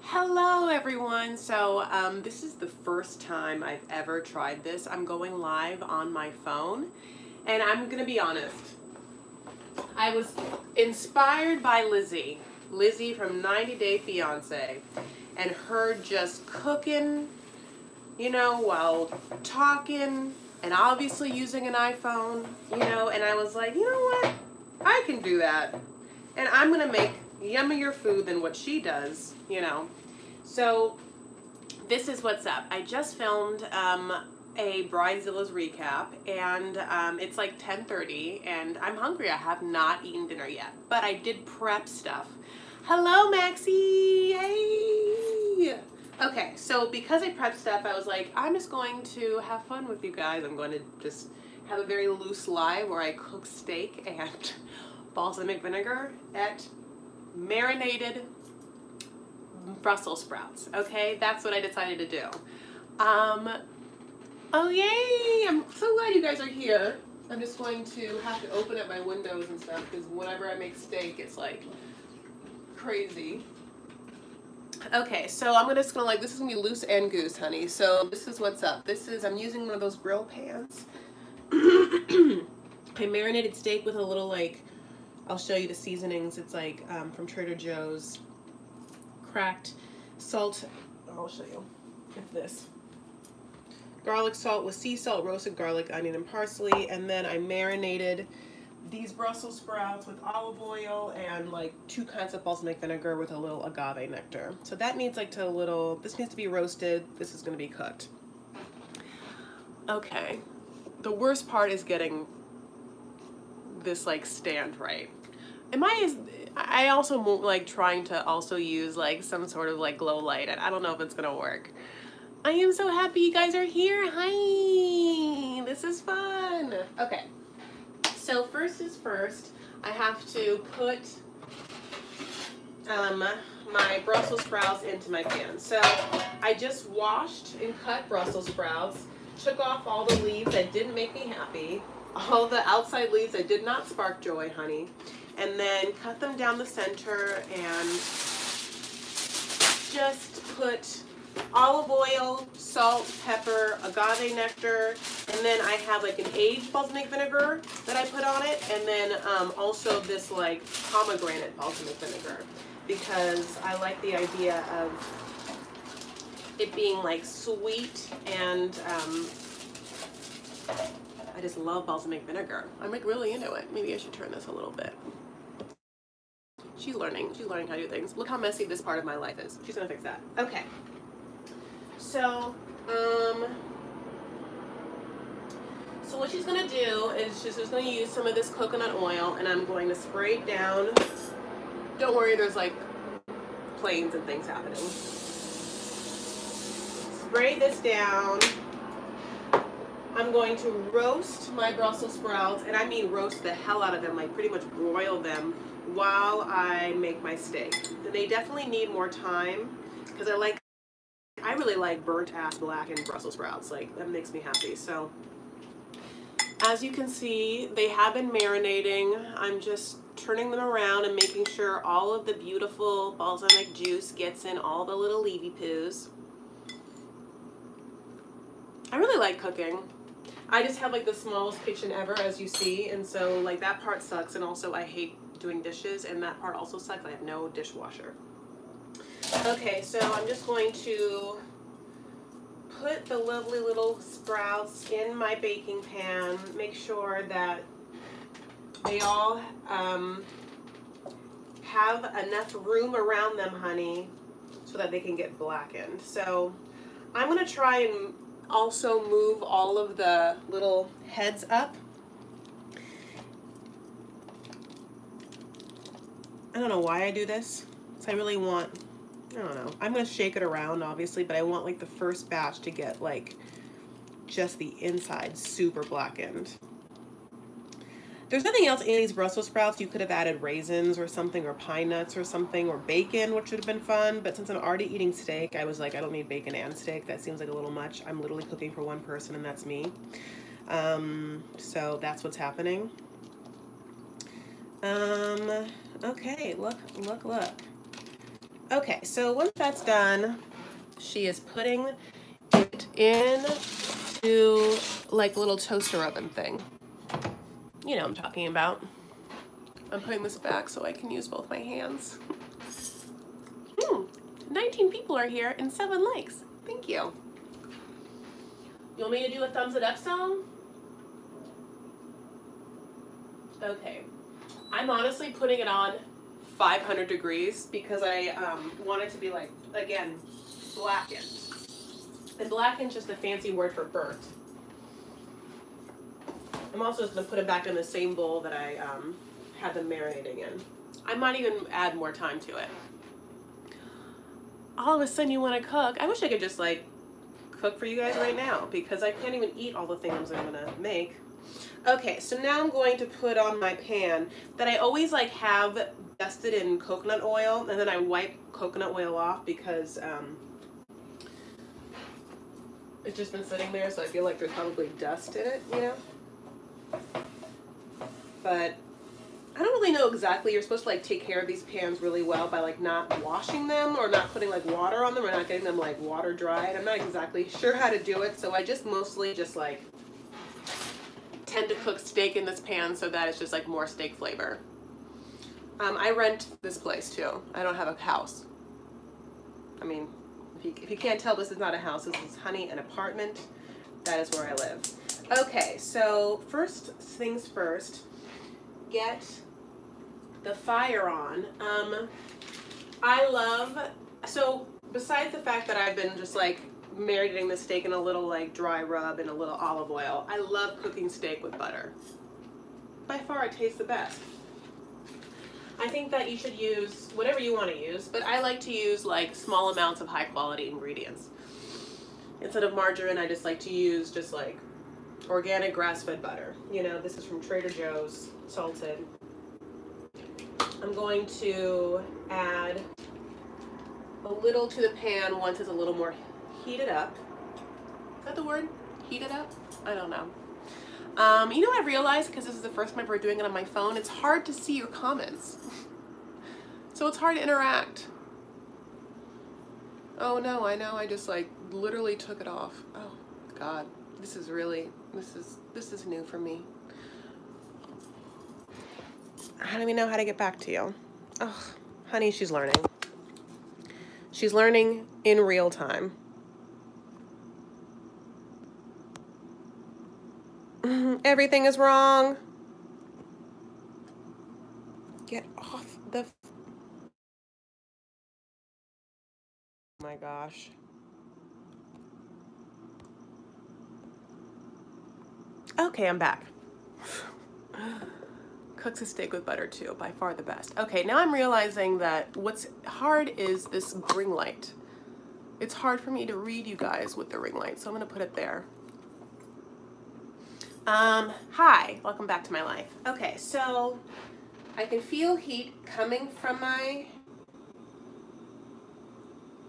Hello everyone. So this is the first time I've ever tried this. I'm going live on my phone, and I'm gonna be honest. I was inspired by Lizzie from 90 Day Fiance, and her just cooking, while talking, and obviously using an iPhone, and I was like, you know what? I can do that. And I'm gonna make yummier food than what she does, So this is what's up. I just filmed a Bridezilla's recap, and it's like 10:30, and I'm hungry. I have not eaten dinner yet, but I did prep stuff. Hello, Maxie. Hey. Okay, so because I prepped stuff, I was like, I'm just going to have fun with you guys. I'm going to just have a very loose live where I cook steak and balsamic vinegar at marinated Brussels sprouts. Okay, that's what I decided to do. Oh yay! I'm so glad you guys are here. I'm just going to have to open up my windows and stuff because whenever I make steak, it's like crazy. Okay, so I'm just gonna this is gonna be loose and goose, honey. So this is what's up. I'm using one of those grill pans. I marinated steak with a little I'll show you the seasonings. It's from Trader Joe's. Cracked salt. I'll show you. It's this. Garlic salt with sea salt, roasted garlic, onion, and parsley. And then I marinated these Brussels sprouts with olive oil and 2 kinds of balsamic vinegar with a little agave nectar. So that needs this needs to be roasted. This is going to be cooked. Okay. The worst part is getting this stand right. I also trying to also use some sort of glow light, and I don't know if it's gonna work. I am so happy you guys are here. Hi, this is fun. Okay, so first is first. I have to put my Brussels sprouts into my pan. So I just washed and cut Brussels sprouts, took off all the leaves that didn't make me happy, all the outside leaves that did not spark joy, honey, and then cut them down the center and just put olive oil, salt, pepper, agave nectar, and then I have an aged balsamic vinegar that I put on it, and then also this pomegranate balsamic vinegar, because I like the idea of it being sheet, and I just love balsamic vinegar. I'm really into it. Maybe I should turn this a little bit. She's learning how to do things. Look how messy this part of my life is. She's gonna fix that. Okay. So what she's gonna do is she's just gonna use some of this coconut oil, and I'm going to spray it down. Don't worry, there's planes and things happening. Spray this down. I'm going to roast my Brussels sprouts, and I mean roast the hell out of them, pretty much broil them while I make my steak. They definitely need more time because I really like burnt ass blackened Brussels sprouts. That makes me happy. So as you can see, they have been marinating. I'm just turning them around and making sure all of the beautiful balsamic juice gets in all the little leafy poos. I really like cooking. I just have the smallest kitchen ever, as you see, and so that part sucks, and also I hate doing dishes, and that part also sucks. I have no dishwasher. Okay, so I'm just going to put the lovely little sprouts in my baking pan, make sure that they all have enough room around them, honey, so that they can get blackened. So I'm going to try and also move all of the little heads up. I don't know why I do this. So I really want, I don't know. I'm going to shake it around, obviously, but I want the first batch to get just the inside super blackened. There's nothing else in these Brussels sprouts. You could have added raisins or something, or pine nuts or something, or bacon, which would have been fun. But since I'm already eating steak, I was I don't need bacon and steak. That seems a little much. I'm literally cooking for one person, and that's me. So that's what's happening. Okay, look. Okay, so once that's done, she is putting it into like a little toaster oven thing. You know what I'm talking about. I'm putting this back so I can use both my hands. 19 people are here and 7 likes. Thank you. You want me to do a thumbs it up song? Okay. I'm honestly putting it on 500 degrees because I want it to be like, again, blackened. And blackened is just a fancy word for burnt. I'm also just going to put it back in the same bowl that I had them marinating in. I might even add more time to it. All of a sudden you want to cook. I wish I could just like cook for you guys right now because I can't even eat all the things I'm going to make. Okay, so now I'm going to put on my pan that I always like have dusted in coconut oil, and then I wipe coconut oil off because it's just been sitting there, so I feel like there's probably dust in it, you know? But I don't really know exactly. You're supposed to like take care of these pans really well by like not washing them or not putting like water on them or not getting them like water dried. I'm not exactly sure how to do it, so I just mostly just like tend to cook steak in this pan so that it's just like more steak flavor. I rent this place too. I don't have a house. I mean, if you can't tell, this is not a house. This is, honey, an apartment. That is where I live. Okay, so first things first, get the fire on. So besides the fact that I've been just like marinating the steak in a little like dry rub and a little olive oil, I love cooking steak with butter. By far it tastes the best. I think that you should use whatever you want to use, but I like to use like small amounts of high quality ingredients. Instead of margarine, I just like to use just like organic grass-fed butter. You know, this is from Trader Joe's, salted. I'm going to add a little to the pan once it's a little more heated up. Is that the word? Heated up? I don't know. You know what I realized, because this is the first time ever doing it on my phone, it's hard to see your comments. So it's hard to interact. Oh no, I know, I just like literally took it off. Oh God, this is new for me. I don't even know how to get back to you. Oh, honey, she's learning. She's learning in real time. Everything is wrong. Get off the... Oh my gosh. Okay, I'm back. Cooks a steak with butter too, by far the best. Okay, now I'm realizing that what's hard is this ring light. It's hard for me to read you guys with the ring light, so I'm gonna put it there. Hi, welcome back to my life. Okay, so I can feel heat coming from my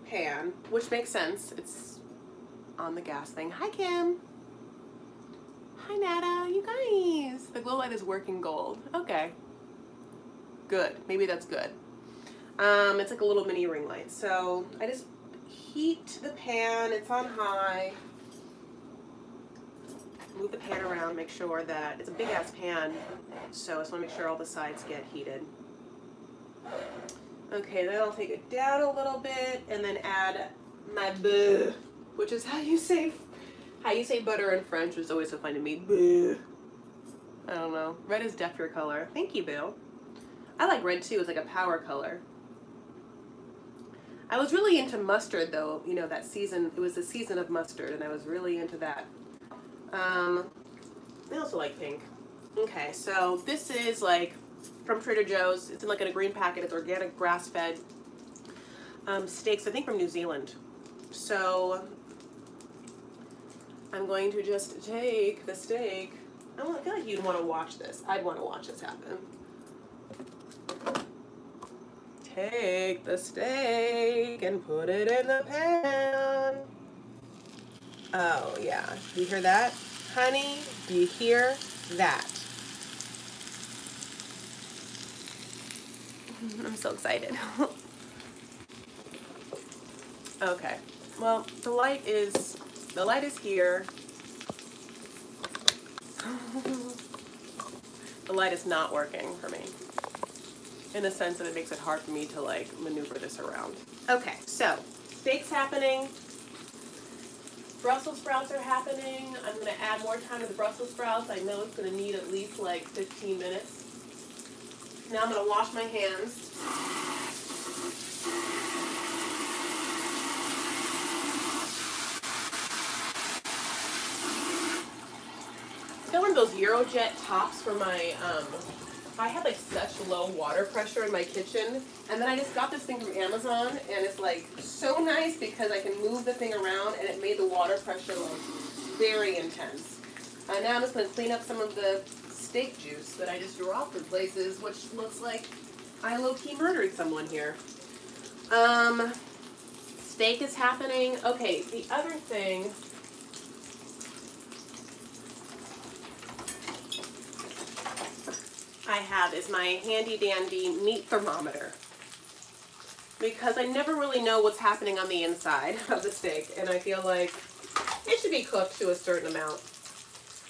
pan, which makes sense. It's on the gas thing. Hi, Kim. Hi, Nada. You guys. The glow light is working gold. Okay. Good. Maybe that's good. It's like a little mini ring light. So I just heat the pan. It's on high. Move the pan around, make sure that it's a big ass pan, so I just want to make sure all the sides get heated. Okay, then I'll take it down a little bit and then add my beurre, which is how you say butter in French, which is always so funny to me. Beurre. I don't know. Red is deaf your color. Thank you, Bill. I like red too. It's like a power color. I was really into mustard though. You know, that season. It was the season of mustard, and I was really into that. I also like pink. Okay, so this is like from Trader Joe's. It's in like in a green packet. It's organic grass-fed steaks, I think from New Zealand. So I'm going to just take the steak. I feel like you'd want to watch this. I'd want to watch this happen. Take the steak and put it in the pan. Oh, yeah. Do you hear that? Honey, do you hear that? I'm so excited. Okay. Well, the light is here. The light is not working for me, in the sense that it makes it hard for me to like maneuver this around. Okay, so steak's happening. Brussels sprouts are happening. I'm going to add more time to the Brussels sprouts. I know it's going to need at least like 15 minutes. Now I'm going to wash my hands. I got one of those Eurojet tops for my, I had like such low water pressure in my kitchen, and then I just got this thing from Amazon, and it's like so nice because I can move the thing around, and it made the water pressure like very intense. Now I'm just going to clean up some of the steak juice that I just dropped in places, which looks like I low-key murdered someone here. Steak is happening. Okay, the other thing, I have is my handy dandy meat thermometer, because I never really know what's happening on the inside of the steak, and I feel like it should be cooked to a certain amount.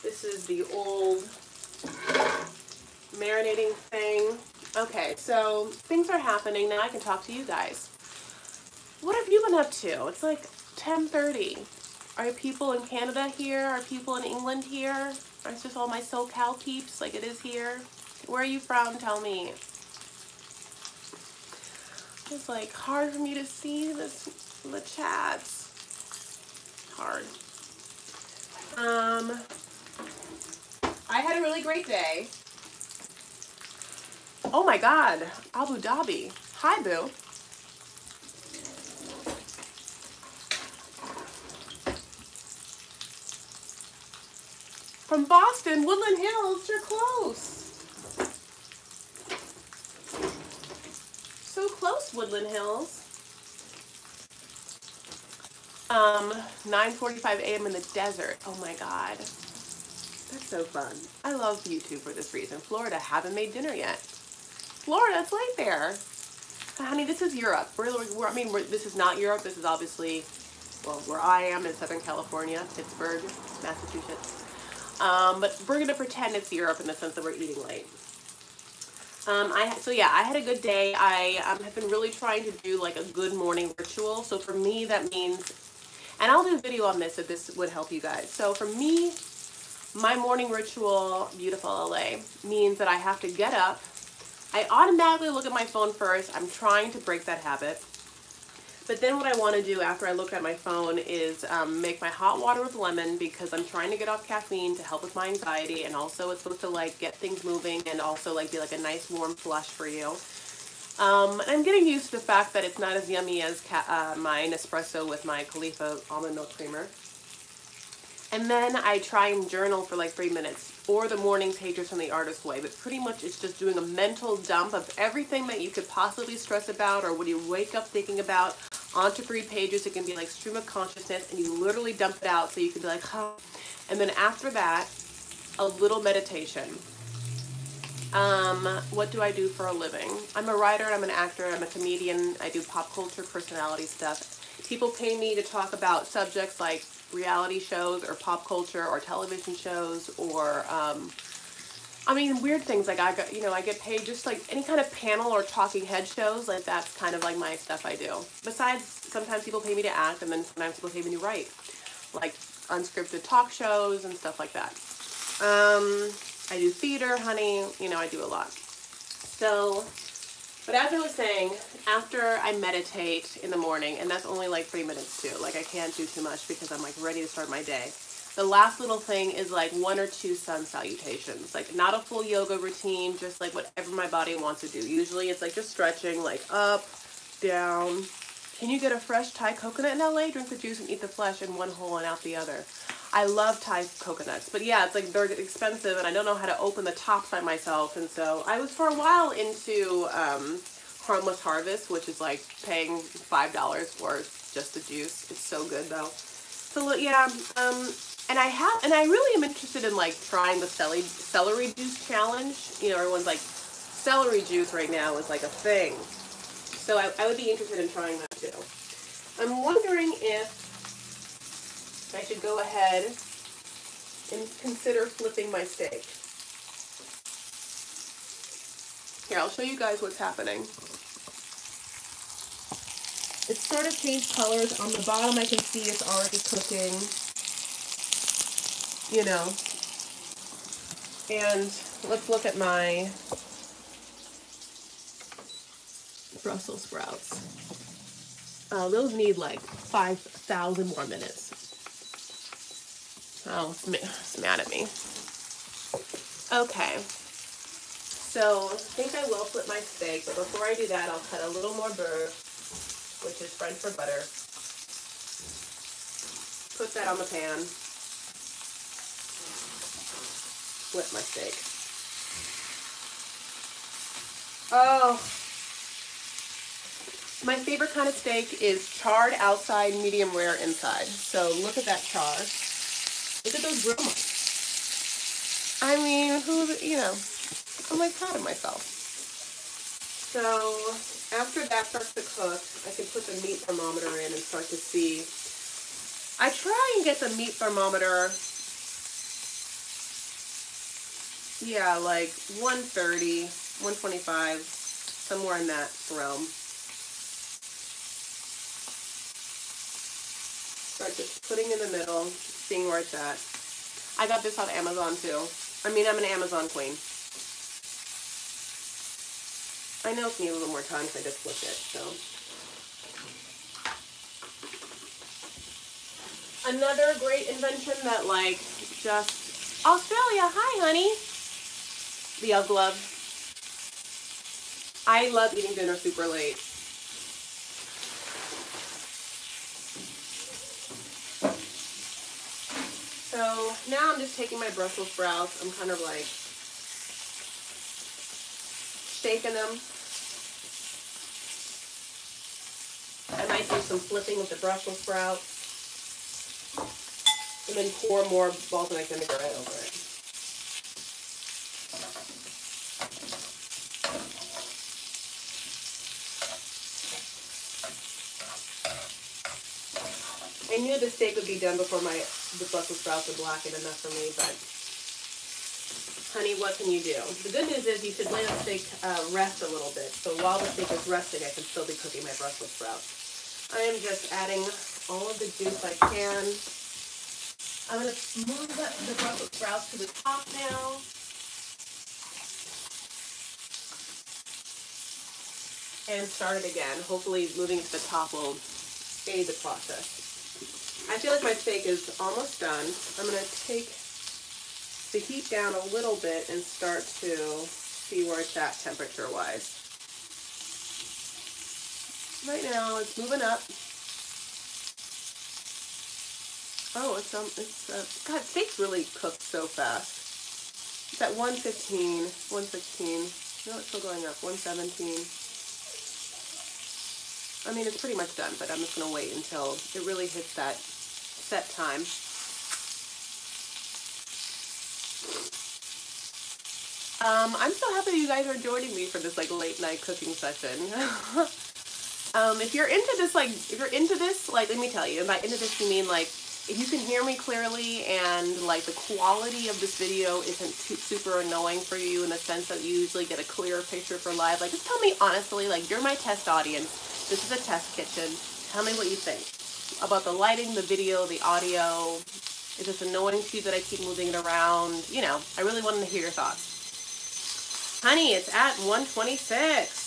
This is the old marinating thing. Okay, so things are happening. Now I can talk to you guys. What have you been up to? It's like 10:30. Are people in Canada here? Are people in England here? Or it's just all my SoCal peeps like it is here? Where are you from? Tell me. It's like hard for me to see the chats. Hard. I had a really great day. Oh my God, Abu Dhabi. Hi, boo. From Boston, Woodland Hills, you're close. So close, Woodland Hills. 9:45 a.m. in the desert. Oh my God. That's so fun. I love YouTube for this reason. Florida, haven't made dinner yet. Florida, it's right there. Honey, this is Europe. This is not Europe. This is obviously, well, where I am in Southern California, Pittsburgh, Massachusetts. But we're going to pretend it's Europe in the sense that we're eating late. I had a good day. I have been really trying to do like a good morning ritual. So for me, that means, and I'll do a video on this if this would help you guys. So for me, my morning ritual, beautiful LA, means that I have to get up. I automatically look at my phone first. I'm trying to break that habit. But then what I want to do after I look at my phone is make my hot water with lemon, because I'm trying to get off caffeine to help with my anxiety, and also it's supposed to like get things moving and also like be like a nice warm flush for you. I'm getting used to the fact that it's not as yummy as my Nespresso with my Khalifa almond milk creamer. And then I try and journal for like 3 minutes, or the morning pages from the Artist's Way. But pretty much it's just doing a mental dump of everything that you could possibly stress about or what you wake up thinking about onto 3 pages. It can be like stream of consciousness, and you literally dump it out so you can be like, huh. And then after that, a little meditation. What do I do for a living? I'm a writer, I'm an actor, I'm a comedian, I do pop culture personality stuff. People pay me to talk about subjects like reality shows or pop culture or television shows or, weird things. Like I get paid just like any kind of panel or talking head shows. Like that's kind of like my stuff I do. Besides, sometimes people pay me to act, and then sometimes people pay me to write, like unscripted talk shows and stuff like that. I do theater, honey, I do a lot. So, but as I was saying, after I meditate in the morning, and that's only like 3 minutes too, like I can't do too much because I'm like ready to start my day. The last little thing is like 1 or 2 sun salutations, like not a full yoga routine, just like whatever my body wants to do. Usually it's like just stretching, like up, down. Can you get a fresh Thai coconut in LA? Drink the juice and eat the flesh in one hole and out the other. I love Thai coconuts, but yeah, it's like they're expensive, and I don't know how to open the tops by myself. And so I was for a while into Harmless Harvest, which is like paying $5 for just the juice. It's so good though. So yeah, and I really am interested in like trying the celery juice challenge. Everyone's like, celery juice right now is like a thing. So I would be interested in trying that too. I'm wondering if I should go ahead and consider flipping my steak. Here, I'll show you guys what's happening. It sort of changed colors. On the bottom, I can see it's already cooking, you know. And let's look at my Brussels sprouts. Those need like 5,000 more minutes. Oh, it's mad at me. Okay. So I think I will flip my steak, but before I do that, I'll cut a little more beurre, which is French for butter. Put that on the pan. Flip my steak. Oh, my favorite kind of steak is charred outside, medium rare inside. So look at that char. Look at those grill marks. I mean, you know, I'm like proud of myself. So after that starts to cook, I can put the meat thermometer in and start to see. I try and get the meat thermometer, yeah, like 130, 125, somewhere in that realm. Start just putting in the middle, seeing where it's at. I got this on Amazon too. I mean, I'm an Amazon queen. I know it's need a little more time because I just flipped it, so. Another great invention that like just, Australia, hi honey. The UGG glove. I love eating dinner super late. So now I'm just taking my Brussels sprouts. I'm kind of like shaking them. I might do some flipping with the Brussels sprouts. And then pour more balsamic vinegar right over it. I knew the steak would be done before the Brussels sprouts would blacken enough for me, but honey, what can you do? The good news is you should let the steak rest a little bit. So while the steak is resting, I can still be cooking my Brussels sprouts. I am just adding all of the juice I can. I'm going to move the Brussels sprouts to the top now. And start it again. Hopefully moving to the top will aid the process. I feel like my steak is almost done. I'm going to take the heat down a little bit and start to see where it's at temperature-wise. Right now, it's moving up. Oh, God, steaks really cook so fast. It's at 115, 116. No, it's still going up, 117. I mean, it's pretty much done, but I'm just going to wait until it really hits that set time. I'm so happy you guys are joining me for this like late night cooking session. If you're into this, like, let me tell you, and by into this you mean like, if you can hear me clearly and like the quality of this video isn't super annoying for you in the sense that you usually get a clearer picture for live, like just tell me honestly, like you're my test audience. This is a test kitchen. Tell me what you think about the lighting, the video, the audio. Is this annoying to you that I keep moving it around? You know, I really wanted to hear your thoughts. Honey, it's at 126.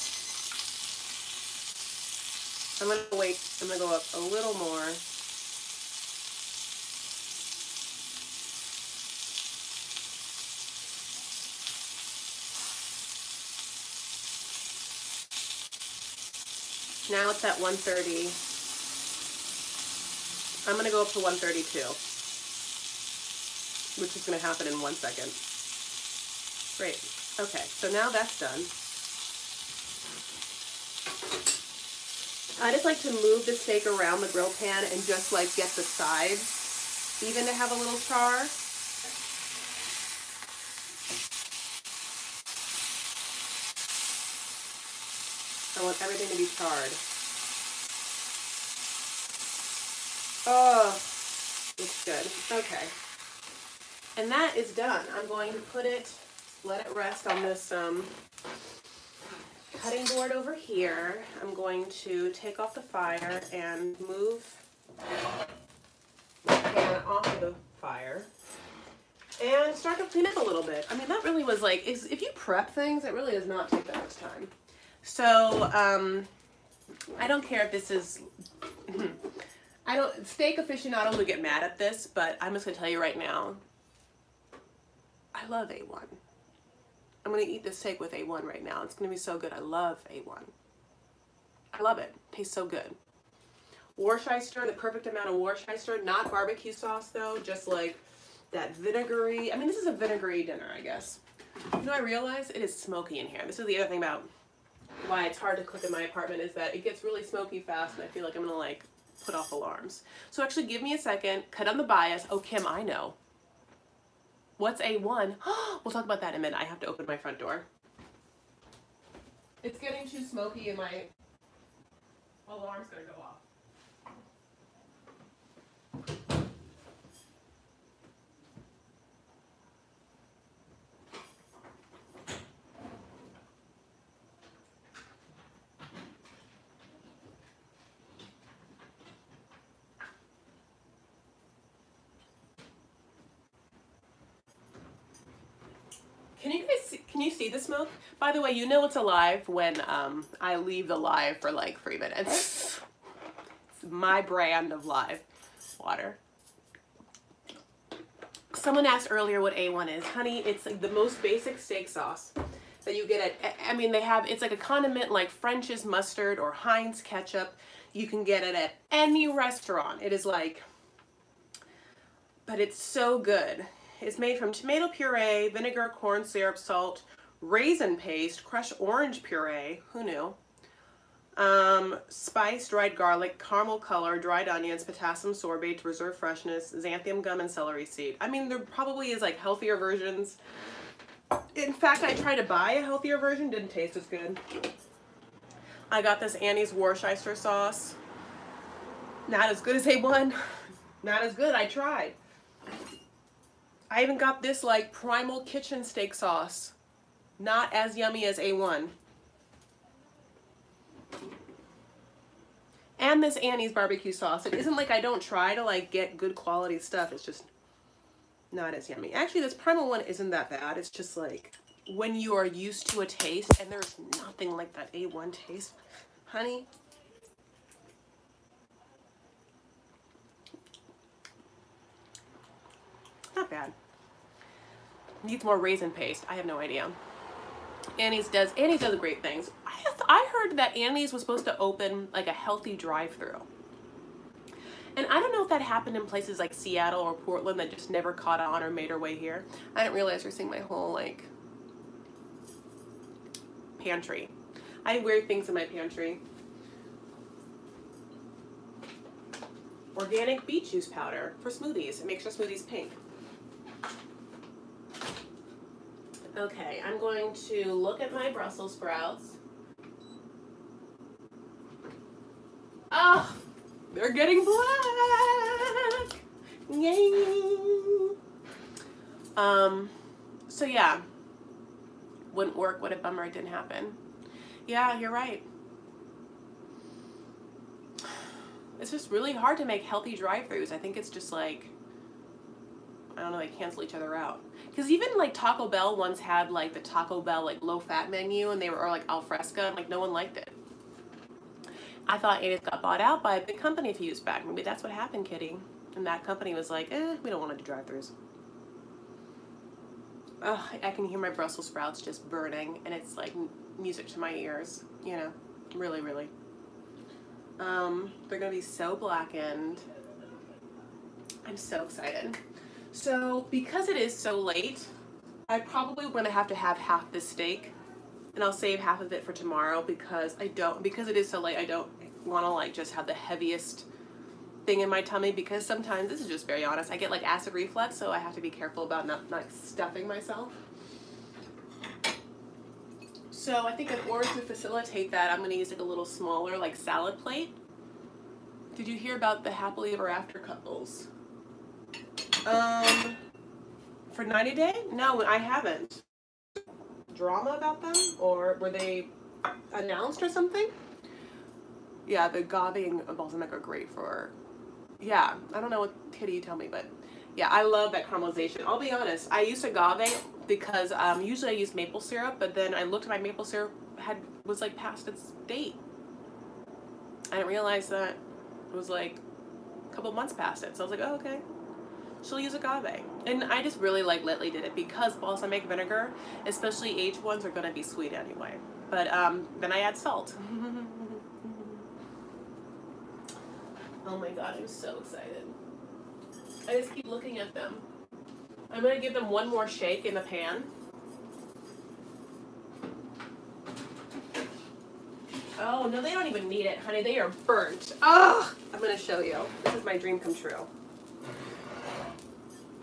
I'm going to wait. I'm going to go up a little more. Now it's at 130. I'm going to go up to 132, which is going to happen in 1 second. Great. Okay, so now that's done. I just like to move the steak around the grill pan and just like get the sides even to have a little char. I want everything to be charred. Oh, it's good. Okay. And that is done. I'm going to put it, let it rest on this cutting board over here. I'm going to take off the fire and move my pan off of the fire and start to clean up a little bit. I mean, that really was like, if you prep things, it really does not take that much time. So, I don't care if this is, steak aficionados will get mad at this, but I'm just gonna tell you right now, I love A1. I'm gonna eat this steak with A1 right now. It's gonna be so good. I love A1. I love it. Tastes so good. Worcestershire, the perfect amount of Worcestershire, not barbecue sauce though, just like that vinegary. I mean, this is a vinegary dinner, I guess. You know, I realize it is smoky in here. This is the other thing about why it's hard to cook in my apartment, is that it gets really smoky fast and I feel like I'm gonna like put off alarms. So actually give me a second, cut on the bias. Oh, Kim, I know. What's A1? We'll talk about that in a minute. I have to open my front door. It's getting too smoky and my alarm's gonna go off. Can you see the smoke? By the way, you know it's alive when I leave the live for like 3 minutes. It's my brand of live water. Someone asked earlier what A1 is. Honey, it's like the most basic steak sauce that you get at, I mean, it's like a condiment like French's mustard or Heinz ketchup. You can get it at any restaurant. It is like, but it's so good. It's made from tomato puree, vinegar, corn syrup, salt, raisin paste, crushed orange puree, who knew? Spice, dried garlic, caramel color, dried onions, potassium sorbate to preserve freshness, xanthan gum, and celery seed. I mean, there probably is like healthier versions. In fact, I tried to buy a healthier version, didn't taste as good. I got this Annie's Worcestershire sauce. Not as good as A1. Not as good, I tried. I even got this like Primal Kitchen steak sauce. Not as yummy as A1. And this Annie's barbecue sauce. It isn't like I don't try to like get good quality stuff. It's just not as yummy. Actually, this Primal one isn't that bad. It's just like when you are used to a taste, and there's nothing like that A1 taste. Honey. Not bad. Needs more raisin paste. I have no idea. Annie's does great things. I heard that Annie's was supposed to open like a healthy drive-through. And I don't know if that happened in places like Seattle or Portland that just never caught on or made her way here. I didn't realize you're seeing my whole like pantry. I have weird things in my pantry. Organic beet juice powder for smoothies. It makes your smoothies pink. Okay, I'm going to look at my Brussels sprouts. Oh, they're getting black. Yay. So yeah, wouldn't work. What a bummer it didn't happen. Yeah, you're right. It's just really hard to make healthy drive-thrus. I think it's just like, I don't know, they cancel each other out. Because even like Taco Bell once had like the Taco Bell like low-fat menu, and they were like al fresco, and like no one liked it. I thought it got bought out by a big company a few years back. Maybe that's what happened, Kitty. And that company was like, we don't want to do drive-thrus. Oh, I can hear my Brussels sprouts just burning, and it's like music to my ears, you know, really, really. They're gonna be so blackened. I'm so excited. So because it is so late, I probably want to have half this steak, and I'll save half of it for tomorrow because because it is so late, I don't want to like just have the heaviest thing in my tummy, because sometimes, this is just very honest, I get like acid reflux, so I have to be careful about not stuffing myself. So I think in order to facilitate that, I'm going to use like a little smaller like salad plate Did you hear about the happily ever after couples? For 90 Day? No, I haven't. Drama about them? Or were they announced or something? Yeah, the agave and balsamic are great for, yeah, I don't know what Kitty you tell me, but yeah, I love that caramelization. I'll be honest, I used agave because usually I use maple syrup, but then I looked at my maple syrup was like past its date. I didn't realize that it was like a couple months past it, so I was like, oh, okay. She'll use agave. And I just really like lately did it because balsamic vinegar, especially aged ones, are gonna be sweet anyway. But then I add salt. Oh my god, I'm so excited. I just keep looking at them. I'm gonna give them one more shake in the pan. Oh no, they don't even need it, honey. They are burnt. Oh, I'm gonna show you. This is my dream come true.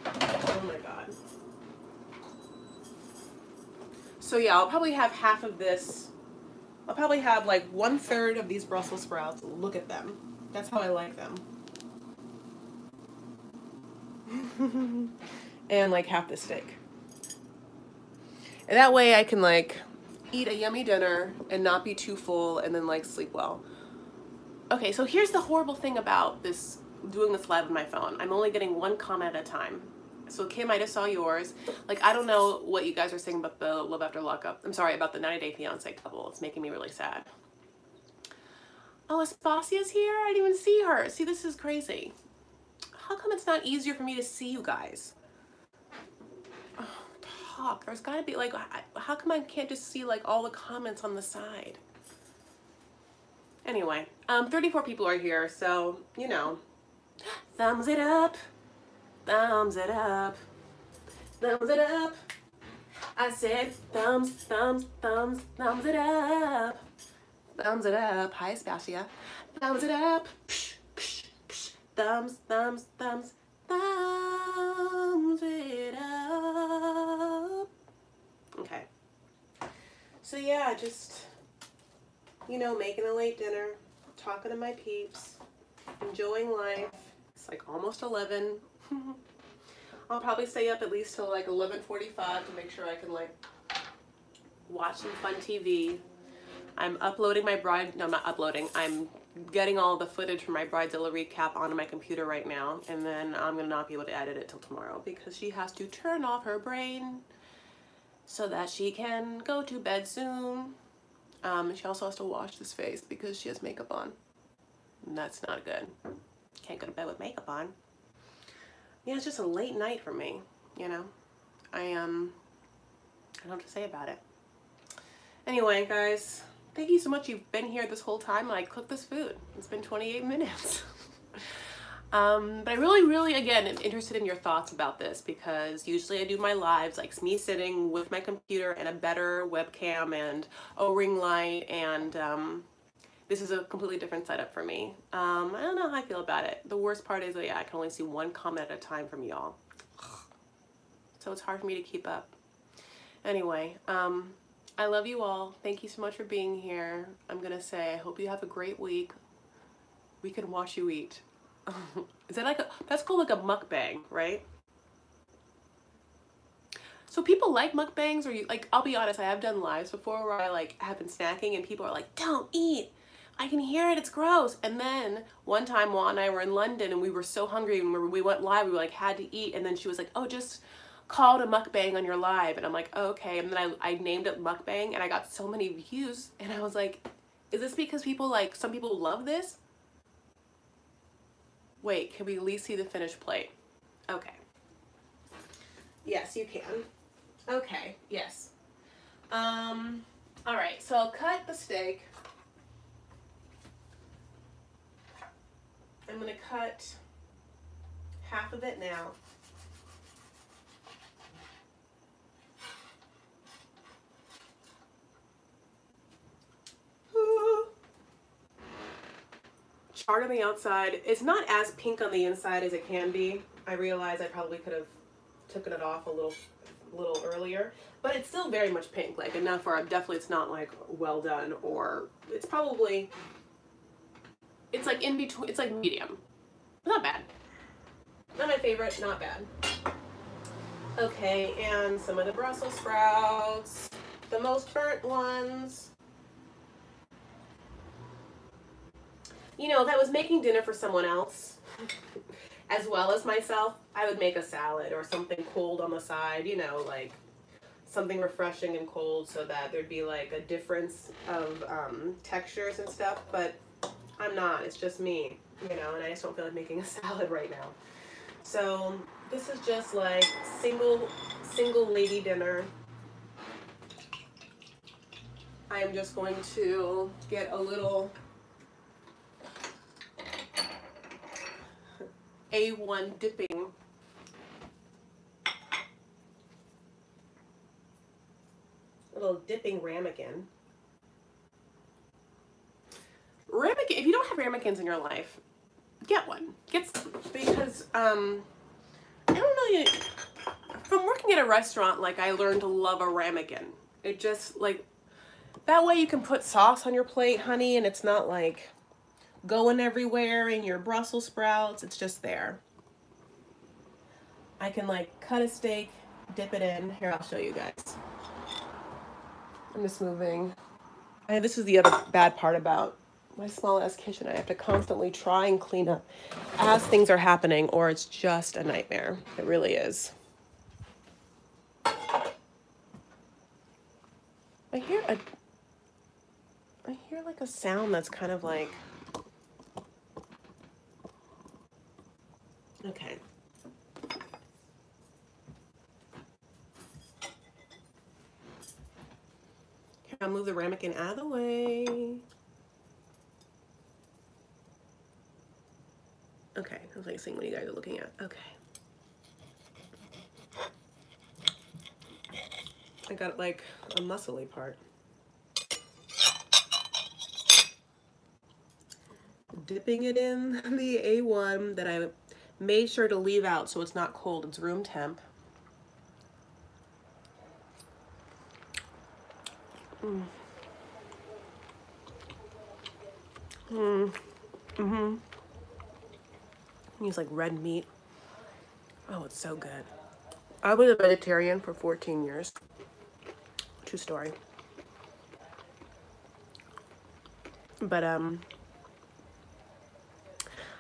Oh my god. So yeah, I'll probably have half of this. I'll probably have like 1/3 of these Brussels sprouts. Look at them. That's how I like them. And like half the steak. And that way I can like eat a yummy dinner and not be too full and then like sleep well. Okay, so here's the horrible thing about this, doing this live on my phone. I'm only getting one comment at a time. So Kim, I just saw yours. Like, I don't know what you guys are saying about the Love After Lockup. I'm sorry, about the 90 Day Fiance couple. It's making me really sad. Oh, Aspasia's here? I didn't even see her. See, this is crazy. How come it's not easier for me to see you guys? Oh, talk. There's gotta be like, how come I can't just see like all the comments on the side? Anyway, 34 people are here, so, you know, thumbs it up. Thumbs it up. Thumbs it up. I said thumbs, thumbs, thumbs, thumbs it up. Thumbs it up. Hi, Aspasia. Thumbs it up. Psh, psh, psh. Thumbs, thumbs, thumbs, thumbs it up. Okay. So yeah, just, you know, making a late dinner, talking to my peeps, enjoying life. It's like almost 11. I'll probably stay up at least till like 11:45 to make sure I can like watch some fun TV. I'm uploading my bride, no, I'm not uploading. I'm getting all the footage from my Bridezilla recap onto my computer right now, and then I'm gonna not be able to edit it till tomorrow because she has to turn off her brain so that she can go to bed soon. She also has to wash this face because she has makeup on. And that's not good. Can't go to bed with makeup on. Yeah, it's just a late night for me, you know. I don't know what to say about it. Anyway, guys, thank you so much. You've been here this whole time and I cooked this food. It's been 28 minutes. But I really, again, am interested in your thoughts about this because usually I do my lives like me sitting with my computer and a better webcam and a ring light, and this is a completely different setup for me. I don't know how I feel about it. The worst part is that, yeah, I can only see one comment at a time from y'all. So it's hard for me to keep up. Anyway, I love you all. Thank you so much for being here. I'm gonna say, I hope you have a great week. We can watch you eat. Is that like that's called like a mukbang, right? So people like mukbangs, or you like, I'll be honest, I have done lives before where I like have been snacking and people are like, don't eat. I can hear it, it's gross. And then one time Juan and I were in London and we were so hungry and we went live, we like had to eat, and then she was like, oh, just call it a mukbang on your live. And I'm like, oh, okay. And then I named it mukbang and I got so many views and I was like, is this because people like, some people love this? Wait, can we at least see the finished plate? Okay. Yes, you can. Okay, yes. All right, so I'll cut the steak. I'm gonna cut half of it now. Charred on the outside. It's not as pink on the inside as it can be. I realize I probably could have taken it off a little earlier, but it's still very much pink, like enough where definitely it's not like well done, or it's probably It's like in between, it's like medium. Not bad. Not my favorite, not bad. Okay, and some of the Brussels sprouts, the most burnt ones. You know, if I was making dinner for someone else, as well as myself, I would make a salad or something cold on the side, you know, like something refreshing and cold so that there'd be like a difference of textures and stuff, but I'm not, it's just me, you know, and I just don't feel like making a salad right now. So this is just like single lady dinner. I am just going to get a little A1 dipping. A little dipping ramekin. Ramekin, if you don't have ramekins in your life, get one. Because I don't know, from working at a restaurant, like I learned to love a ramekin. It just like, that way you can put sauce on your plate, honey, and it's not like going everywhere in your Brussels sprouts. It's just there. I can like cut a steak, dip it in. Here, I'll show you guys. I'm just moving. This is the other bad part about my small ass kitchen. I have to constantly try and clean up as things are happening, or it's just a nightmare. It really is. I hear like a sound that's kind of like, okay. Here, I'll move the ramekin out of the way. Okay, I was like seeing what you guys are looking at. Okay. I got like a muscly part. Dipping it in the A1 that I made sure to leave out so it's not cold. It's room temp. Use like red meat. Oh, it's so good. I was a vegetarian for 14 years. True story. But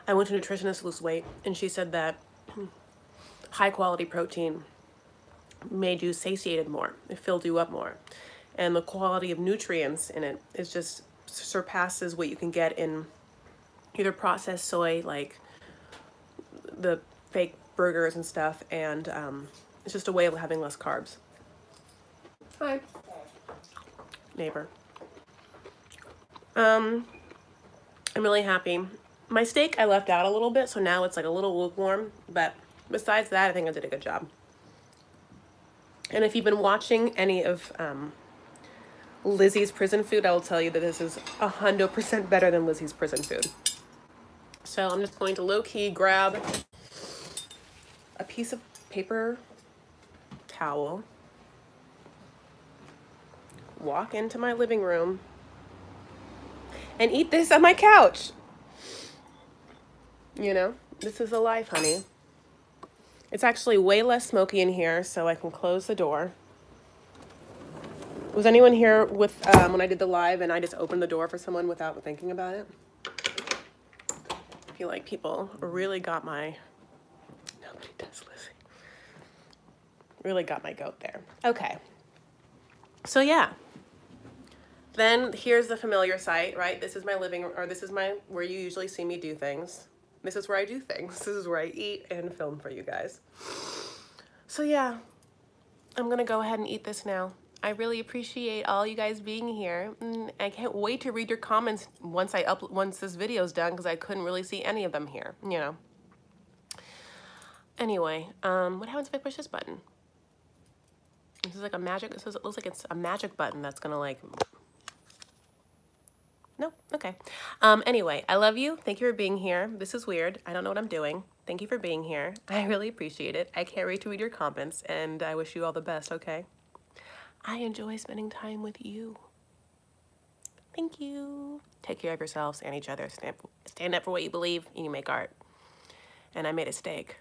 I went to a nutritionist to lose weight, and she said that high quality protein made you satiated more. It filled you up more. And the quality of nutrients in it is just surpasses what you can get in either processed soy, like the fake burgers and stuff, and it's just a way of having less carbs. Hi, neighbor. I'm really happy. My steak I left out a little bit, so now it's like a little lukewarm, but besides that, I think I did a good job. And if you've been watching any of Lizzie's prison food, I will tell you that this is 100% better than Lizzie's prison food. So I'm just going to low-key grab a piece of paper towel, walk into my living room, and eat this on my couch. You know, this is a life, honey. It's actually way less smoky in here, so I can close the door. Was anyone here with when I did the live and I just opened the door for someone without thinking about it? I feel like people really got my, nobody does, Lizzie. Really got my goat there. Okay. So yeah. Then here's the familiar site, right? This is my living room, or this is my, where you usually see me do things. This is where I do things. This is where I eat and film for you guys. So yeah, I'm gonna go ahead and eat this now. I really appreciate all you guys being here. I can't wait to read your comments once this video's done, because I couldn't really see any of them here, you know. Anyway, what happens if I push this button? This is like a magic, it looks like it's a magic button that's gonna like, no, okay. Anyway, I love you. Thank you for being here. This is weird. I don't know what I'm doing. Thank you for being here. I really appreciate it. I can't wait to read your comments, and I wish you all the best, okay? I enjoy spending time with you. Thank you. Take care of yourselves and each other. Stand up for what you believe and you make art. And I made a steak.